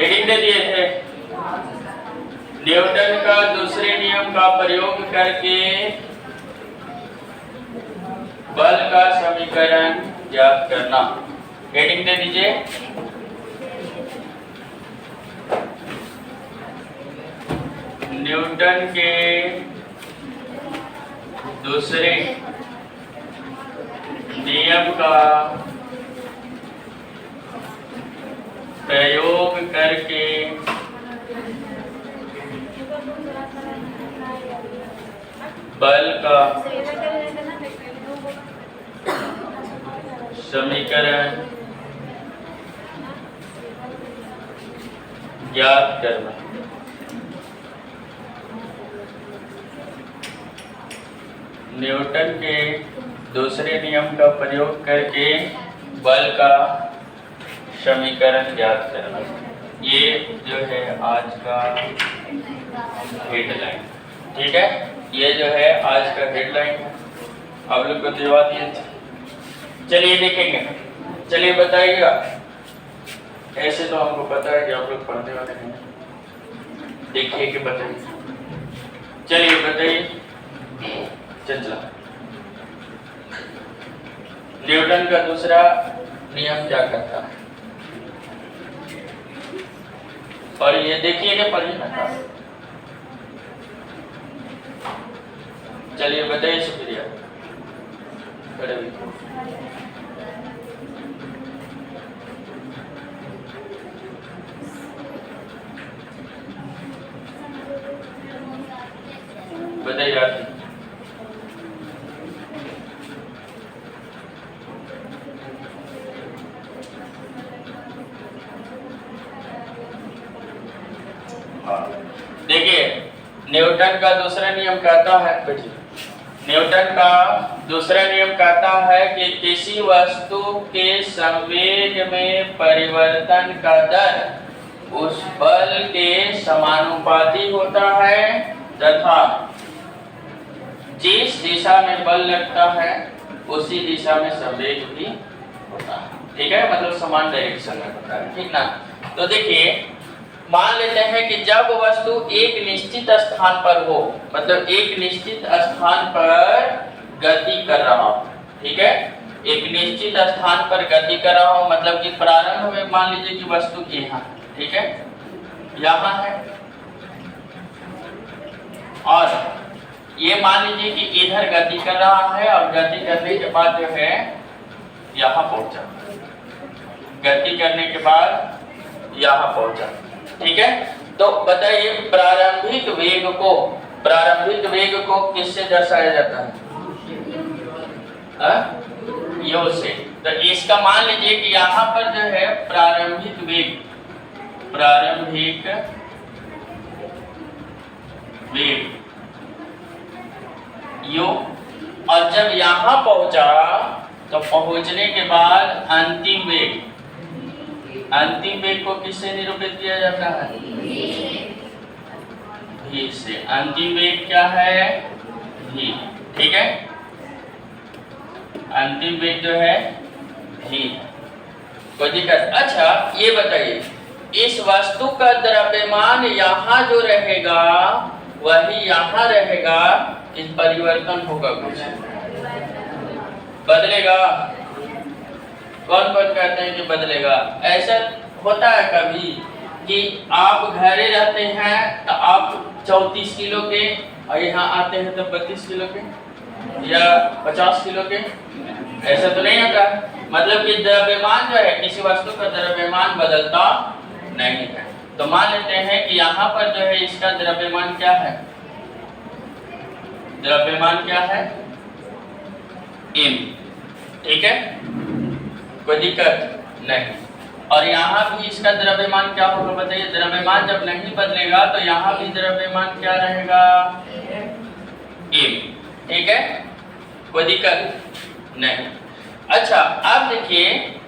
Heading दे दिए थे, Newton का दूसरे नियम का प्रयोग करके बल का समीकरण ज्ञात करना। हेडिंग दे दीजिए, न्यूटन के दूसरे नियम का प्रयोग करके बल का समीकरण ज्ञात करना। न्यूटन के दूसरे नियम का प्रयोग करके बल का समीकरण ज्ञात करना, ये जो है आज का हेडलाइन। ठीक है, ये जो है आज का हेडलाइन है, आप लोग को दिलवा दिए थे। चलिए देखेंगे, चलिए बताइएगा। ऐसे तो हमको पता है कि आप लोग पढ़ने वाले हैं, देखिए कि बताइए। चलिए बताइए, चला न्यूटन का दूसरा नियम क्या कहता है, और ये देखिए कि पढ़िए ना। चलिए बताइए, शुक्रिया। बताइए आप। देखिए, न्यूटन का दूसरा नियम कहता है, न्यूटन का दूसरा नियम कहता है कि किसी वस्तु के संवेग में परिवर्तन का दर उस बल के समानुपाती होता है तथा जिस दिशा में बल लगता है उसी दिशा में संवेग भी होता है। ठीक है, मतलब समान डायरेक्शन में होता है। ठीक ना। तो देखिए, मान लेते हैं कि जब वस्तु एक निश्चित स्थान पर हो, मतलब एक निश्चित स्थान पर गति कर रहा हो। ठीक है, एक निश्चित स्थान पर गति कर रहा हो, मतलब कि प्रारंभ में मान लीजिए कि वस्तु यहाँ, ठीक है, यहाँ है, और ये मान लीजिए कि इधर गति कर रहा है और गति करने के बाद जो है यहाँ पहुंचा, गति करने के बाद यहाँ पहुंचा। ठीक है, तो बताइए प्रारंभिक वेग को किससे दर्शाया जाता है? यो से। तो इसका मान लीजिए कि यहाँ पर जो है प्रारंभिक वेग यो, और जब यहाँ पहुंचा तो पहुंचने के बाद अंतिम वेग को किससे निरूपित किया जाता है? v से। अंतिम वेग क्या है? v। ठीक है, अंतिम वेग जो है v। कोई दिक्कत? अच्छा, ये बताइए, इस वस्तु का द्रव्यमान यहाँ जो रहेगा वही यहाँ रहेगा, इस परिवर्तन होगा, कुछ बदलेगा? कौन कहते हैं कि बदलेगा? ऐसा होता है कभी कि आप घरे रहते हैं तो आप 34 किलो के और यहाँ आते हैं तो 32 किलो के या 50 किलो के, ऐसा तो नहीं होता। मतलब कि द्रव्यमान जो है, किसी वस्तु का द्रव्यमान बदलता नहीं है। तो मान लेते हैं कि यहाँ पर जो है इसका द्रव्यमान क्या है? द्रव्यमान क्या है? m। ठीक है, कोई दिक्कत नहीं। और यहाँ भी इसका द्रव्यमान क्या होगा बताइए? द्रव्यमान जब नहीं बदलेगा तो यहाँ भी द्रव्यमान क्या रहेगा? m। ठीक है, कोई दिक्कत नहीं। अच्छा, अब देखिए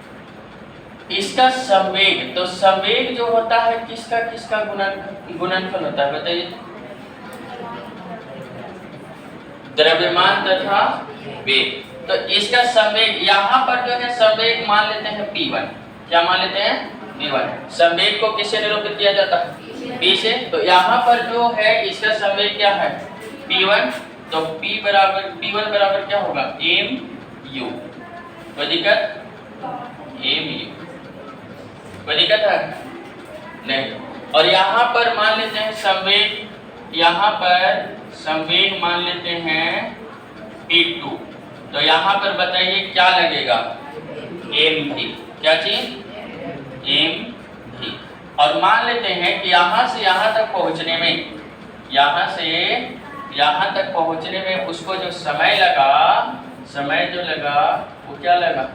इसका संवेग, तो संवेग जो होता है किसका किसका गुणनफल होता है बताइए? द्रव्यमान तथा वेग। तो इसका संवेग यहाँ पर जो है संवेग मान लेते हैं P1। क्या मान लेते हैं? v1। संवेग को किससे निरूपित किया जाता है? p से। तो यहाँ पर जो है इसका संवेग क्या है? p1। तो p1 बराबर क्या होगा? mu। कोई दिक्कत? mu। कोई दिक्कत है? नहीं। और यहाँ पर मान लेते हैं संवेग, यहाँ पर संवेग मान लेते हैं p2। तो यहाँ पर बताइए क्या लगेगा? mv। क्या चीज? mv। और मान लेते हैं कि यहाँ से यहाँ तक पहुँचने में, यहाँ से यहाँ तक पहुँचने में उसको जो समय लगा, समय जो लगा वो क्या लगा?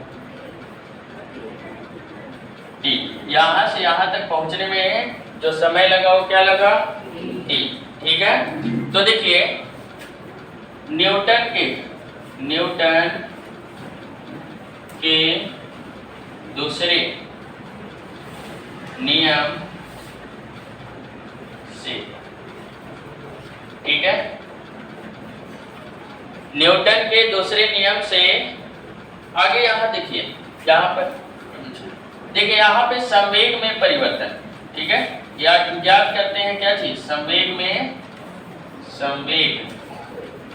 t। यहाँ से यहाँ तक पहुँचने में जो समय लगा वो क्या लगा? t। ठीक है। तो देखिए न्यूटन के दूसरे नियम से, ठीक है, न्यूटन के दूसरे नियम से आगे यहाँ देखिए, यहाँ पर देखिए यहाँ पे संवेग में परिवर्तन, ठीक है, या ज्ञात करते हैं क्या चीज? संवेग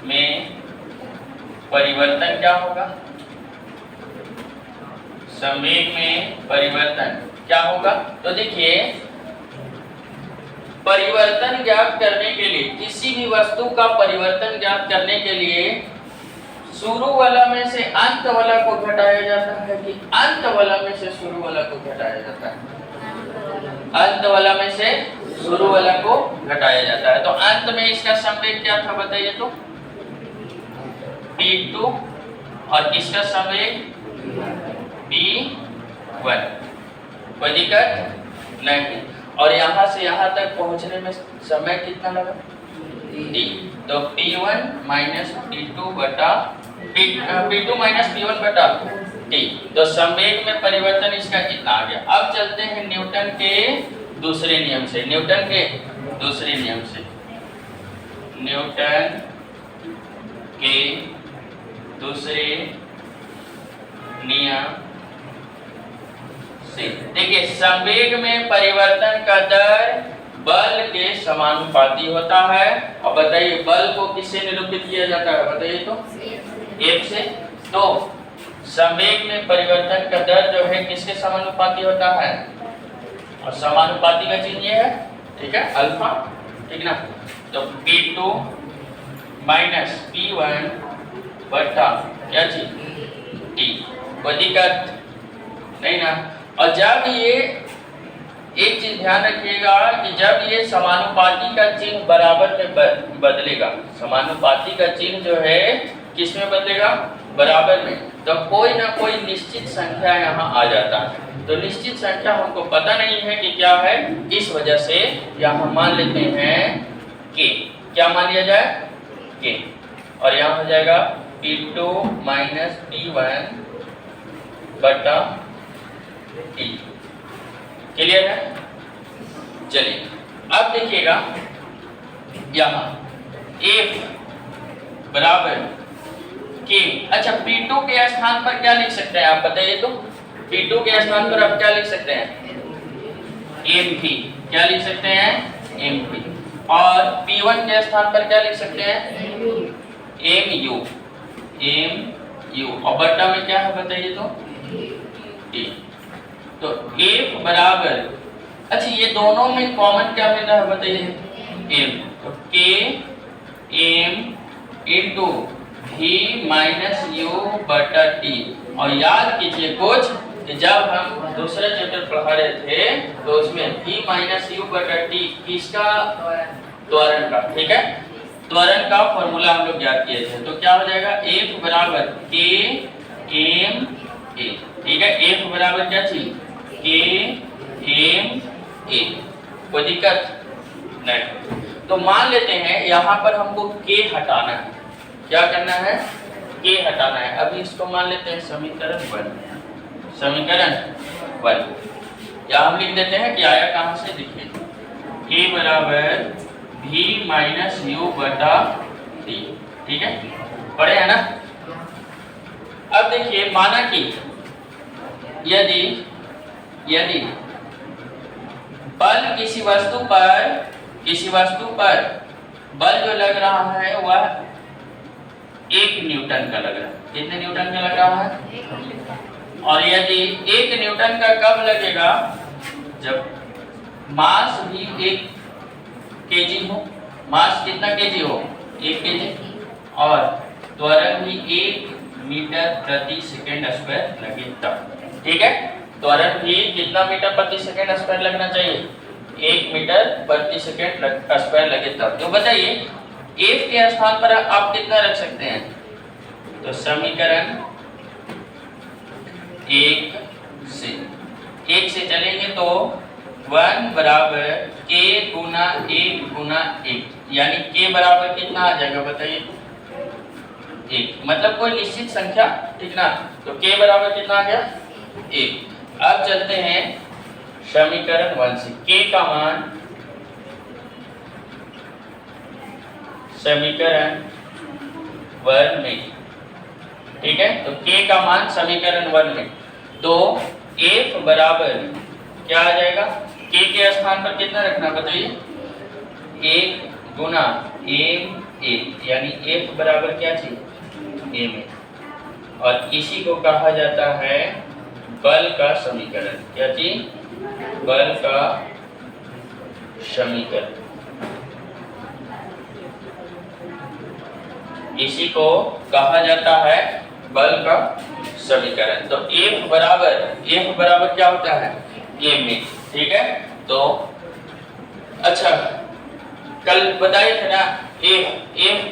में परिवर्तन क्या होगा? संवेग में परिवर्तन क्या होगा? तो देखिए परिवर्तन ज्ञात करने के लिए, किसी भी वस्तु का परिवर्तन ज्ञात करने के लिए शुरू वाला में से अंत वाला को घटाया जाता है कि अंत वाला में से शुरू वाला को घटाया जाता है? अंत वाला में से शुरू वाला को घटाया जाता है। तो अंत में इसका संवेग क्या था बताइए तो? p2 और इसका संवेग p1। कोई दिक्कत नहीं। और यहाँ से यहाँ तक पहुँचने में समय कितना लगा? t। तो p1 माइनस p2 बटा p2 माइनस p1 बटा t। तो संवेग में परिवर्तन इसका कितना आ गया? अब चलते हैं न्यूटन के दूसरे नियम से, न्यूटन के दूसरे नियम से, न्यूटन के दूसरे नियम से। देखिए संवेग में परिवर्तन का दर बल के समानुपाती होता है। और बताइए बल को किससे निरूपित किया जाता है? बताइए तो? F से। तो संवेग में परिवर्तन का दर जो है किसके समानुपाती होता है? और समानुपाती का चिन्ह ये है, ठीक है, अल्फा, ठीक ना। तो p2 माइनस p1 बटा क्या चीज? t। कोई दिक्कत नहीं ना। और जब ये, एक चीज ध्यान रखिएगा कि जब ये समानुपाती का चिन्ह बराबर में बदलेगा, समानुपाती का चिन्ह जो है किस में बदलेगा? बराबर में। तो कोई ना कोई निश्चित संख्या यहाँ आ जाता है। तो निश्चित संख्या हमको पता नहीं है कि क्या है, इस वजह से यहाँ मान लेते हैं k। क्या मान लिया जाए? k। और यहाँ हो जाएगा p2 माइनस p1 बटा t। क्लियर है? चलिए अब देखिएगा यहाँ f बराबर k। अच्छा p2 के स्थान पर क्या लिख सकते हैं आप बताइए तो? p2 के स्थान पर आप क्या लिख सकते हैं? mp। क्या लिख सकते हैं? mp। और p1 के स्थान पर क्या लिख सकते हैं? mu। और बटा में क्या है बताइए तो? t। तो f बराबर, अच्छा ये दोनों में कॉमन क्या मिल रहा है बताइए? m। तो k m into v minus u बटा t। और याद कीजिए कुछ कि जब हम दूसरे चैप्टर पढ़ा रहे थे तो उसमें v माइनस u बटा t किसका? त्वरण का, ठीक है, त्वरण का फॉर्मूला हम लोग याद किए थे। तो क्या हो जाएगा? f बराबर k m a, ठीक है, f बराबर क्या चीज? k m a। कोई दिक्कत नहीं। तो मान लेते हैं यहाँ पर हमको k हटाना है। क्या करना है? k हटाना है। अभी इसको मान लेते हैं समीकरण 1, समीकरण 1। या हम लिख देते हैं कि आया कहाँ से, देखिए k बराबर v माइनस u बटा t, ठीक है, पढ़े है ना। अब देखिए माना कि यदि बल किसी वस्तु पर बल जो लग रहा है वह 1 न्यूटन का लग रहा है। कितने न्यूटन का लग रहा है? और यदि 1 न्यूटन का कब लगेगा? जब मास भी 1 केजी हो। मास कितना केजी हो? 1 केजी। और त्वरण भी 1 मीटर प्रति सेकंड स्क्वायर लगे तब। ठीक है, त्वरण भी कितना मीटर प्रति सेकंड स्क्वायर लगना चाहिए? 1 मीटर प्रति सेकंड स्क्वायर लगे तब। तो बताइए F के स्थान पर आप कितना रख सकते हैं? तो समीकरण 1 से चलेंगे तो 1 बराबर k गुना 1 गुना 1, यानी k बराबर कितना आ जाएगा बताइए? 1, मतलब कोई निश्चित संख्या, ठीक ना। तो k बराबर कितना आ गया? 1। अब चलते हैं समीकरण 1 से। k का मान समीकरण 1 में, ठीक है, तो k का मान समीकरण 1 में, तो f बराबर क्या आ जाएगा? k के स्थान पर कितना रखना बताइए? 1 गुना m1, यानी f बराबर क्या चीज? m। और इसी को कहा जाता है बल का समीकरण। क्या चीज? बल का समीकरण। इसी को कहा जाता है बल का समीकरण। तो F बराबर क्या होता है? m में। ठीक है, तो अच्छा कल बताए थे ना F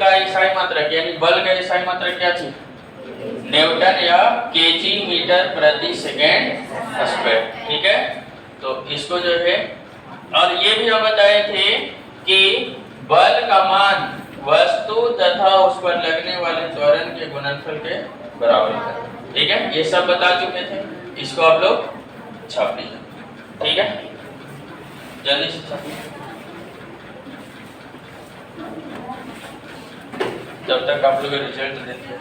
का इकाई मात्रक यानी बल का इकाई मात्रक क्या थी? न्यूटन या केजी मीटर प्रति सेकेंड स्क्वायर। ठीक है, तो इसको जो है, और ये भी हम बताए थे कि बल का मान वस्तु तथा उस पर लगने वाले त्वरण के गुणनफल के बराबर है। ठीक है, ये सब बता चुके थे, इसको आप लोग छाप लीजिए। ठीक है, जल्दी से छाप लीजिए, जब तक आप लोग रिजल्ट देखते हैं।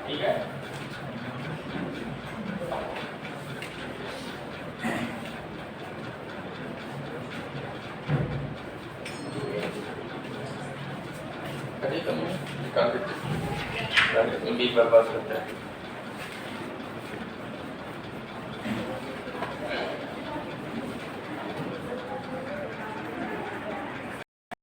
ठीक है, निकाल देते हैं, बर्बाद करते हैं।